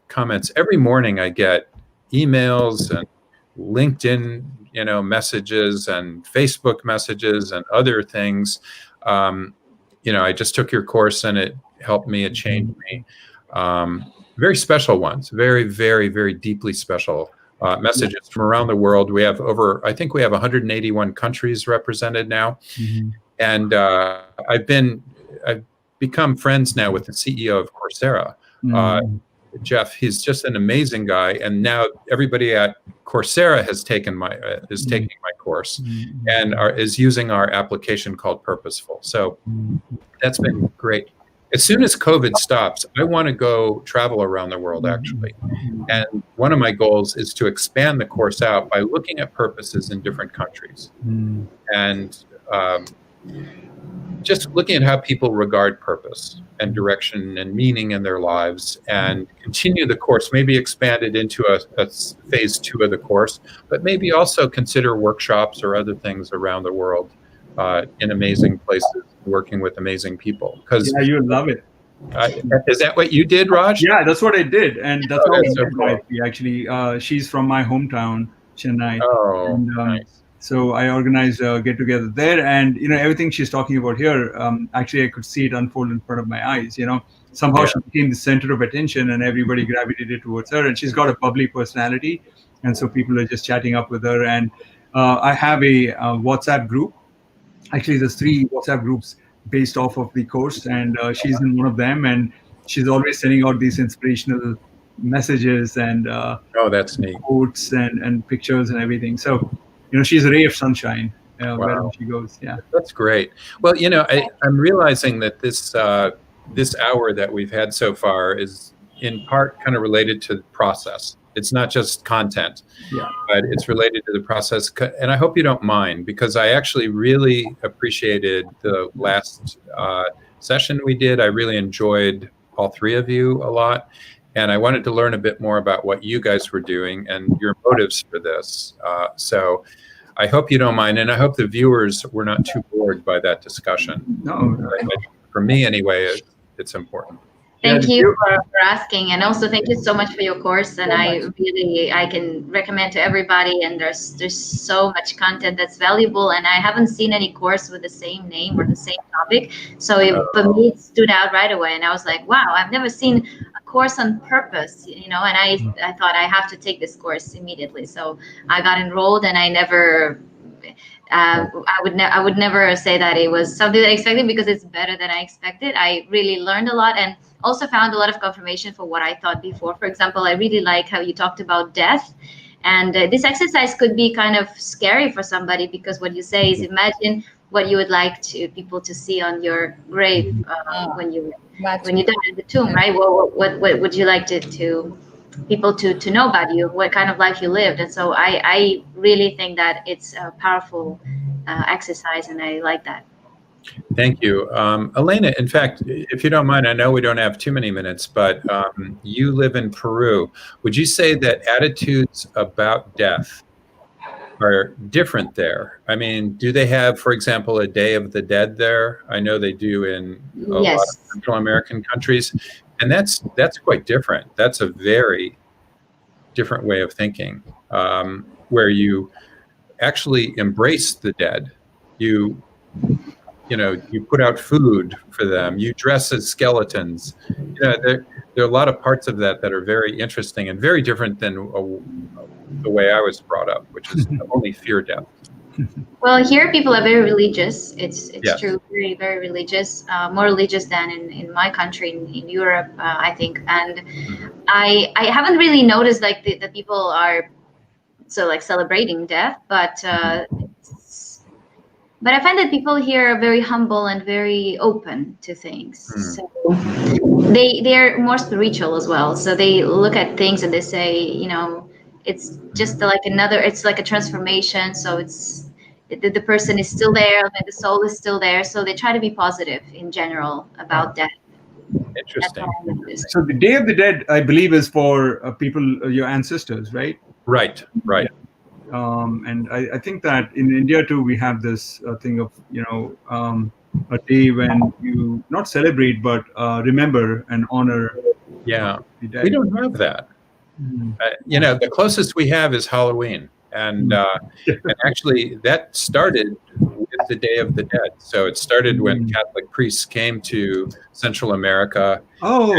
comments. Every morning I get emails and LinkedIn, messages and Facebook messages and other things. I just took your course and it helped me, it changed me. Very special ones, very, very, very deeply special messages from around the world. We have I think we have 181 countries represented now. And I've become friends now with the CEO of Coursera, Jeff. He's just an amazing guy. And now everybody at Coursera is taking my course and is using our application called Purposeful. So that's been great. As soon as COVID stops, I want to go travel around the world, actually. And one of my goals is to expand the course out by looking at purposes in different countries. And just looking at how people regard purpose and direction and meaning in their lives, and continue the course, maybe expand it into a phase 2 of the course, but maybe also consider workshops or other things around the world in amazing places, working with amazing people. Because you would love it. Is that what you did, Raj? Yeah, that's what I did, and that's how that's so cool. Actually, she's from my hometown, Chennai. Oh, and, nice. So I organized a get together there, and everything she's talking about here. Actually, I could see it unfold in front of my eyes. Somehow she became the center of attention, and everybody gravitated towards her. And she's got a bubbly personality, and so people are just chatting up with her. And I have a WhatsApp group. Actually, there's 3 WhatsApp groups based off of the course, and she's in one of them, and she's always sending out these inspirational messages and that's neat. quotes and pictures and everything. So she's a ray of sunshine wherever she goes. Yeah, that's great. Well, I'm realizing that this hour that we've had so far is in part kind of related to the process. It's not just content, but it's related to the process. And I hope you don't mind, because I actually really appreciated the last session we did. I really enjoyed all 3 of you a lot. And I wanted to learn a bit more about what you guys were doing and your motives for this. So I hope you don't mind. And I hope the viewers were not too bored by that discussion. No. For me, anyway, it's important. Thank you for asking, and also thank you so much for your course. And I can recommend to everybody. And there's so much content that's valuable, and I haven't seen any course with the same name or the same topic. So for me, it stood out right away, and I was like, wow, I've never seen a course on purpose, And I thought I have to take this course immediately. So I got enrolled, and I never. I would never say that it was something that I expected, because it's better than I expected. I really learned a lot, and also found a lot of confirmation for what I thought before. For example, I really like how you talked about death, and this exercise could be kind of scary for somebody, because what you say is, imagine what you would like people to see on your grave when you die in the tomb, right? What would you like to people to know about you, what kind of life you lived? And so I really think that it's a powerful exercise, and I like that. Thank you. Elena, in fact, if you don't mind, I know we don't have too many minutes, but you live in Peru. Would you say that attitudes about death are different there? I mean, do they have, for example, a Day of the Dead there? I know they do in a lot of Central American countries. And that's quite different. That's a very different way of thinking, where you actually embrace the dead. You put out food for them. You dress as skeletons. There are a lot of parts of that are very interesting and very different than the way I was brought up, which is only fear death. Well, here people are very religious. It's true, very, very religious, more religious than in my country, in Europe, I think. And I haven't really noticed like the people are celebrating death, but I find that people here are very humble and very open to things. So they're more spiritual as well. So they look at things and they say, it's just like it's like a transformation. So the person is still there, and the soul is still there. So they try to be positive in general about death. Interesting. So the Day of the Dead, I believe, is for people, your ancestors, right? Right. And I think that in India too, we have this thing of, a day when you not celebrate, but remember and honor Yeah. the dead. We don't have that. The closest we have is Halloween. And actually, that started with the Day of the Dead. So it started when Catholic priests came to Central America. Oh,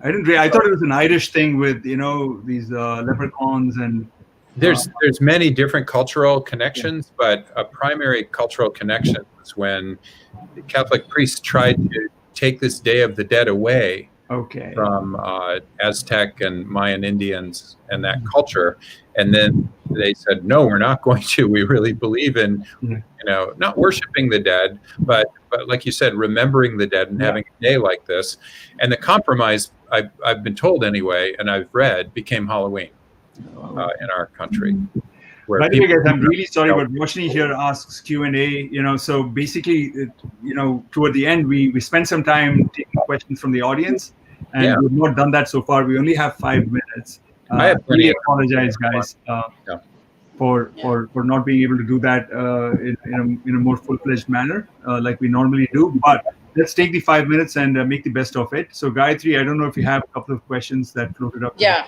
I thought it was an Irish thing with, these leprechauns and... There's many different cultural connections, but a primary cultural connection was when the Catholic priests tried to take this Day of the Dead away from Aztec and Mayan Indians and that culture. And then they said, no, we're not going to. We really believe in, not worshiping the dead, but like you said, remembering the dead and having a day like this. And the compromise, I've been told anyway, and I've read, became Halloween in our country. By the way, guys, I'm really sorry, but Roshni here asks Q&A. So basically, toward the end, we spent some time taking questions from the audience, and we've not done that so far. We only have 5 minutes. I really apologize, guys, for not being able to do that in a more full-fledged manner like we normally do. But let's take the 5 minutes and make the best of it. So, Gayatri, I don't know if you have a couple of questions that floated up. Yeah.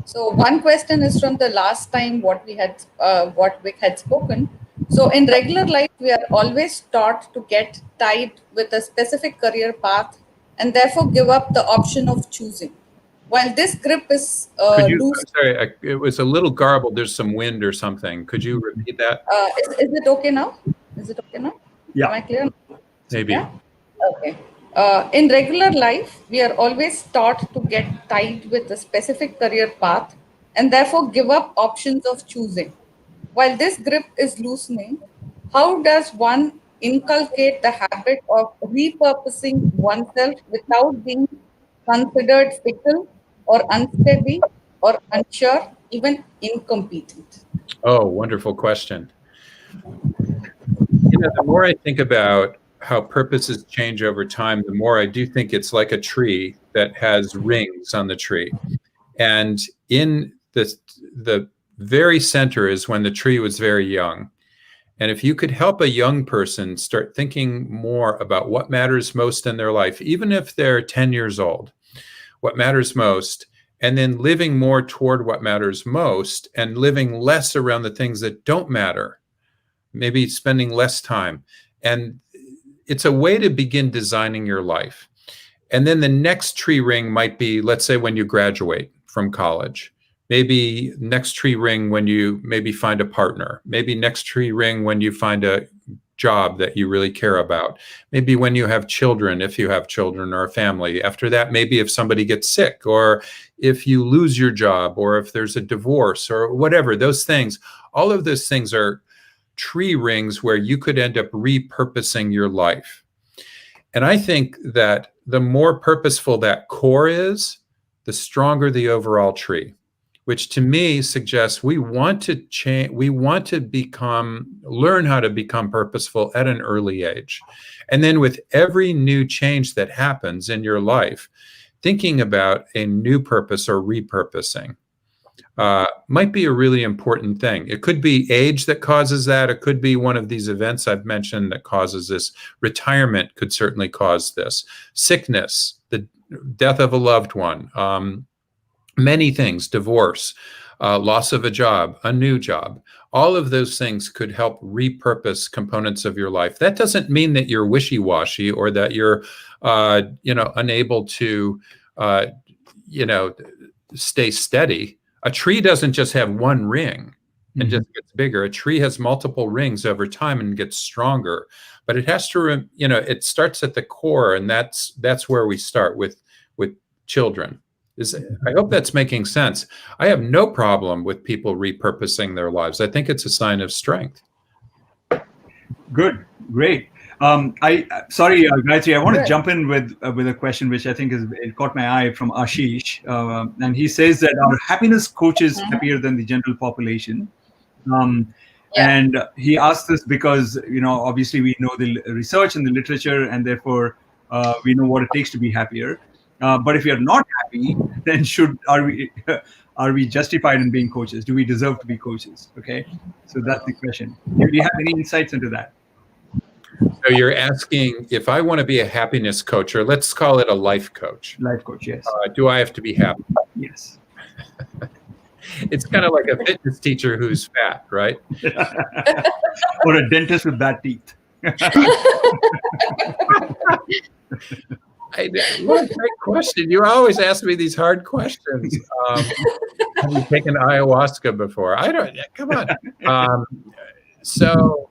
So one question is from the last time what Vic had spoken. So in regular life, we are always taught to get tied with a specific career path and therefore give up the option of choosing. While this grip is loose. I'm sorry, it was a little garbled. There's some wind or something. Could you repeat that? Is it okay now? Yeah. Am I clear? Maybe. Yeah? Okay. In regular life, we are always taught to get tied with a specific career path and therefore give up options of choosing. While this grip is loosening, how does one inculcate the habit of repurposing oneself without being considered fickle or unsteady or unsure, even incompetent? Oh, wonderful question. The more I think about how purposes change over time, the more I do think it's like a tree that has rings on the tree. And in the very center is when the tree was very young. And if you could help a young person start thinking more about what matters most in their life, even if they're 10 years old, what matters most, and then living more toward what matters most and living less around the things that don't matter, maybe spending less time. And it's a way to begin designing your life. And then the next tree ring might be, let's say, when you graduate from college. Maybe next tree ring when you maybe find a partner. Maybe next tree ring when you find a job that you really care about. Maybe when you have children, if you have children or a family. After that, maybe if somebody gets sick, or if you lose your job, or if there's a divorce, or whatever, those things. All of those things are tree rings where you could end up repurposing your life. And I think that the more purposeful that core is, the stronger the overall tree, which to me suggests we want to change, we want to learn how to become purposeful at an early age. And then with every new change that happens in your life, thinking about a new purpose or repurposing might be a really important thing. It could be age that causes that. It could be one of these events I've mentioned that causes this. Retirement could certainly cause this. Sickness, the death of a loved one, many things, divorce, loss of a job, a new job. All of those things could help repurpose components of your life. That doesn't mean that you're wishy-washy or that you're, unable to, stay steady. A tree doesn't just have one ring and just gets bigger. A tree has multiple rings over time and gets stronger. But it has to, it starts at the core, and that's where we start with children. I hope that's making sense. I have no problem with people repurposing their lives. I think it's a sign of strength. Good, great. Sorry, Gayatri, I want to jump in with a question which I think it caught my eye from Ashish, and he says that our happiness coach is happier than the general population. Yeah. And he asked this because, obviously we know the research and the literature, and therefore we know what it takes to be happier. But if we are not happy, then are we justified in being coaches? Do we deserve to be coaches? Okay, so that's the question. Do you have any insights into that? So you're asking if I want to be a happiness coach, or let's call it a life coach. Life coach, yes. Do I have to be happy? Yes. It's kind of like a fitness teacher who's fat, right? Or a dentist with bad teeth. What a great question. You always ask me these hard questions. Have you taken ayahuasca before? I don't. Come on. So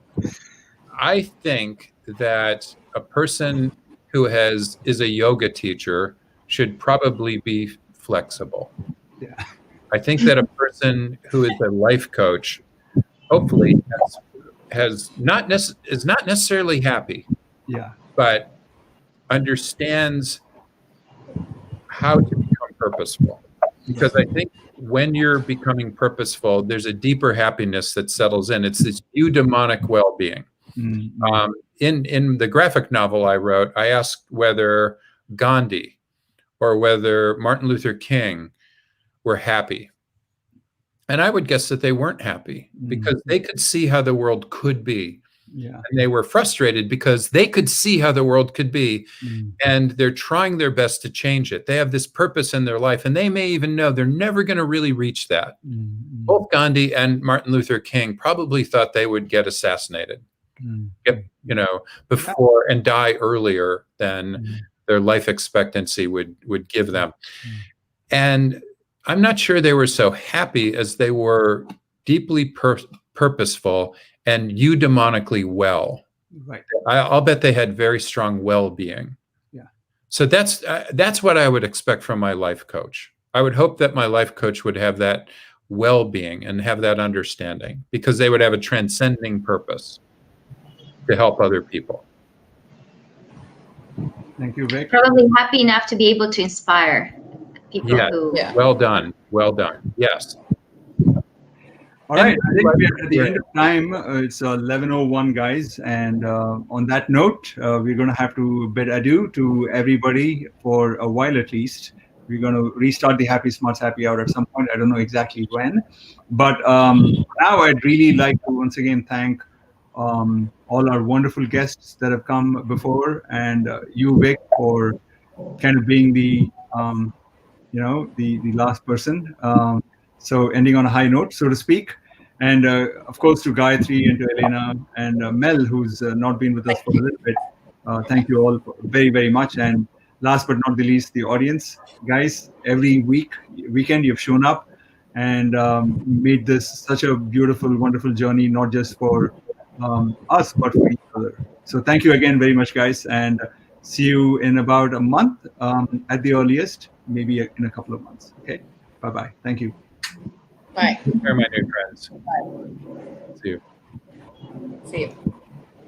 I think that a person who is a yoga teacher should probably be flexible. Yeah. I think that a person who is a life coach, hopefully, is not necessarily happy. Yeah. But understands how to become purposeful. Because I think when you're becoming purposeful, there's a deeper happiness that settles in. It's this eudaimonic well-being. Mm-hmm. In the graphic novel I wrote, I asked whether Gandhi or whether Martin Luther King were happy. And I would guess that they weren't happy because they could see how the world could be. Yeah. And they were frustrated because they could see how the world could be, and they're trying their best to change it. They have this purpose in their life, and they may even know they're never going to really reach that. Both Gandhi and Martin Luther King probably thought they would get assassinated, before and die earlier than their life expectancy would give them. And I'm not sure they were so happy as they were deeply purposeful and eudaimonically well. Right. I'll bet they had very strong well-being. Yeah. So that's what I would expect from my life coach. I would hope that my life coach would have that well-being and have that understanding, because they would have a transcending purpose to help other people. Thank you, Vic. Probably happy enough to be able to inspire people who. Yeah. Well done. Well done. Yes. All right, I think we're at the end of time. It's 11:01, guys. And on that note, we're going to have to bid adieu to everybody for a while at least. We're going to restart the Happy Smarts Happy Hour at some point. I don't know exactly when. But now I'd really like to once again thank all our wonderful guests that have come before, and you, Vic, for kind of being the last person. So ending on a high note, so to speak. And of course to Gayatri and to Elena and Mel, who's not been with us for a little bit. Thank you all very, very much. And last but not the least, the audience. Guys, every weekend you've shown up and made this such a beautiful, wonderful journey, not just for us, but for each other. So thank you again very much, guys. And see you in about a month at the earliest, maybe in a couple of months. Okay, bye-bye. Thank you. Bye. Take care, my new friends. Bye. See you. See you.